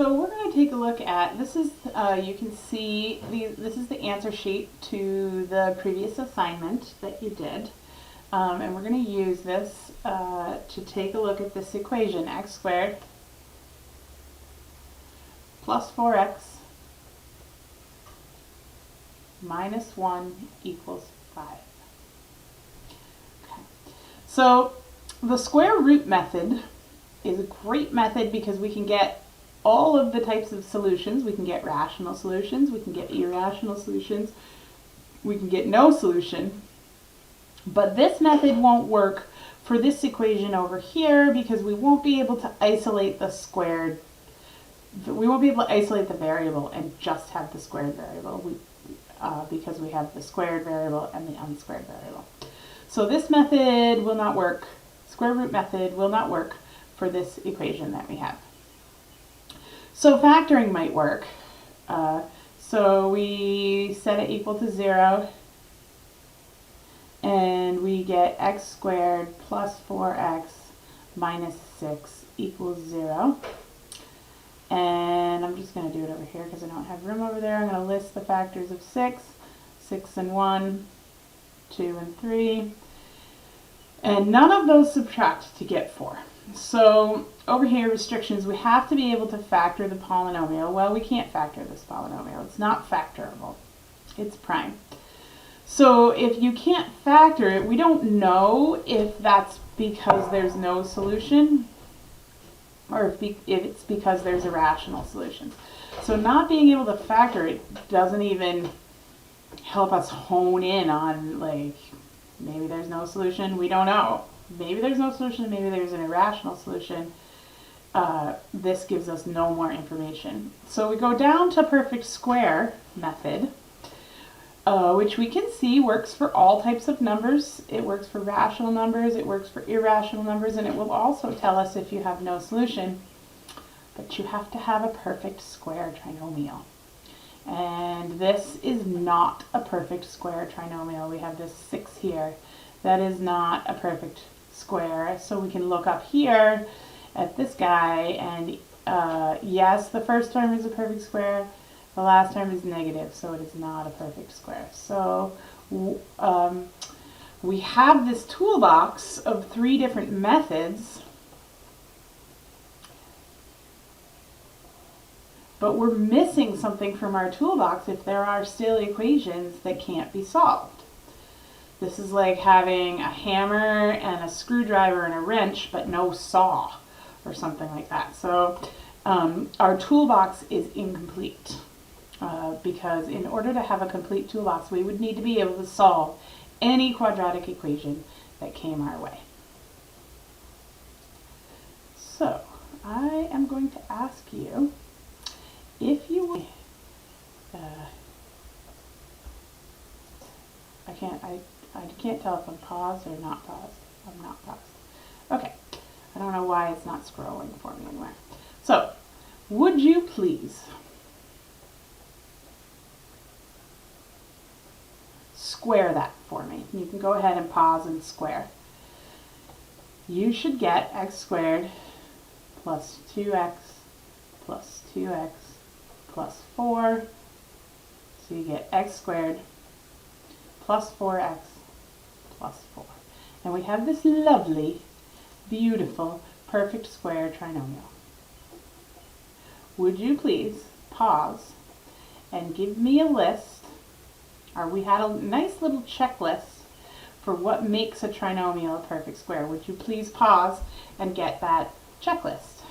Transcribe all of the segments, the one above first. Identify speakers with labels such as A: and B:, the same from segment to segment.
A: So we're going to take a look at, this is, you can see, this is the answer sheet to the previous assignment that you did. And we're going to use this to take a look at this equation, x squared plus 4x minus 1 equals 5. Okay. So the square root method is a great method because we can get all of the types of solutions. We can get rational solutions, we can get irrational solutions, we can get no solution. But this method won't work for this equation over here because we won't be able to isolate the squared, we won't be able to isolate the variable and just have the squared variable because we have the squared variable and the unsquared variable. So this method will not work, square root method will not work for this equation that we have. So factoring might work. So we set it equal to 0 and we get x squared plus 4x minus 6 equals 0. And I'm just going to do it over here because I don't have room over there. I'm going to list the factors of 6, 6 and 1, 2 and 3. And none of those subtract to get 4. So over here, restrictions, we have to be able to factor the polynomial. Well, we can't factor this polynomial. It's not factorable. It's prime. So if you can't factor it, we don't know if that's because there's no solution or if it's because there's irrational solutions. So not being able to factor it doesn't even help us hone in on, like, maybe there's no solution, we don't know. Maybe there's no solution, maybe there's an irrational solution. This gives us no more information. So we go down to perfect square method, which we can see works for all types of numbers. It works for rational numbers, it works for irrational numbers, and it will also tell us if you have no solution. But you have to have a perfect square trinomial. And this is not a perfect square trinomial. We have this 6 here. That is not a perfect square. So we can look up here at this guy and yes, the first term is a perfect square. The last term is negative, so it is not a perfect square. So we have this toolbox of 3 different methods, but we're missing something from our toolbox if there are still equations that can't be solved. This is like having a hammer and a screwdriver and a wrench, but no saw or something like that. So our toolbox is incomplete because in order to have a complete toolbox, we would need to be able to solve any quadratic equation that came our way. So I am going to ask you if you would, I can't tell if I'm paused or not paused. I'm not paused. Okay. I don't know why it's not scrolling for me anywhere. So, would you please square that for me? You can go ahead and pause and square. You should get x squared plus 2x plus 2x plus 4. So you get x squared plus 4x plus 4. And we have this lovely, beautiful, perfect square trinomial. Would you please pause and give me a list, or we had a nice little checklist for what makes a trinomial a perfect square. Would you please pause and get that checklist?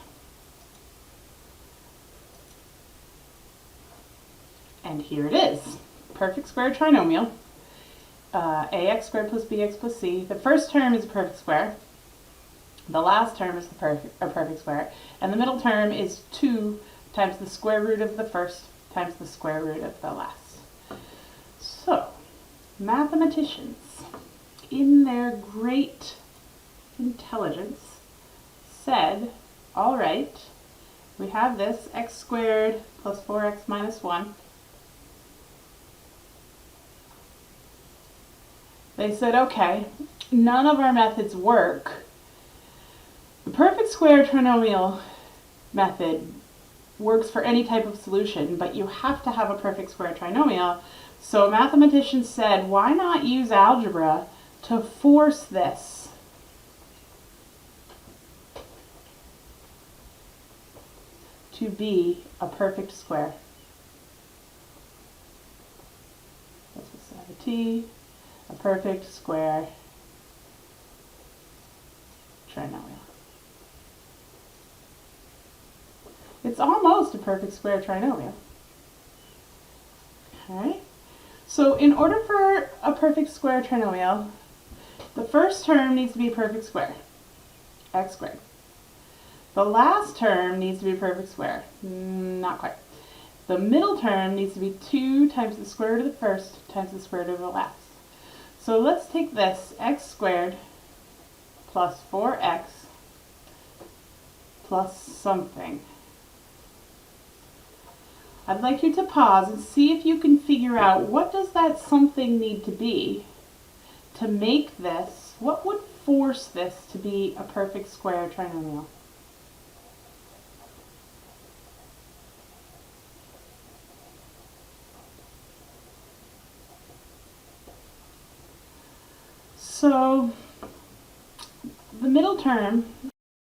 A: And here it is. Perfect square trinomial. Ax squared plus bx plus c. The first term is a perfect square. The last term is a perfect square. And the middle term is 2 times the square root of the first times the square root of the last. So, mathematicians, in their great intelligence, said, all right, we have this x squared plus 4x minus 1. They said, okay, none of our methods work. The perfect square trinomial method works for any type of solution, but you have to have a perfect square trinomial. So mathematicians said, why not use algebra to force this to be a perfect square? Let's just have a T, a perfect square trinomial. It's almost a perfect square trinomial. Okay, so in order for a perfect square trinomial, the first term needs to be a perfect square, x squared. The last term needs to be a perfect square, not quite. The middle term needs to be 2 times the square root of the first times the square root of the last. So let's take this, x squared plus 4x plus something. I'd like you to pause and see if you can figure out what does that something need to be to make this, what would force this to be a perfect square trinomial? So the middle term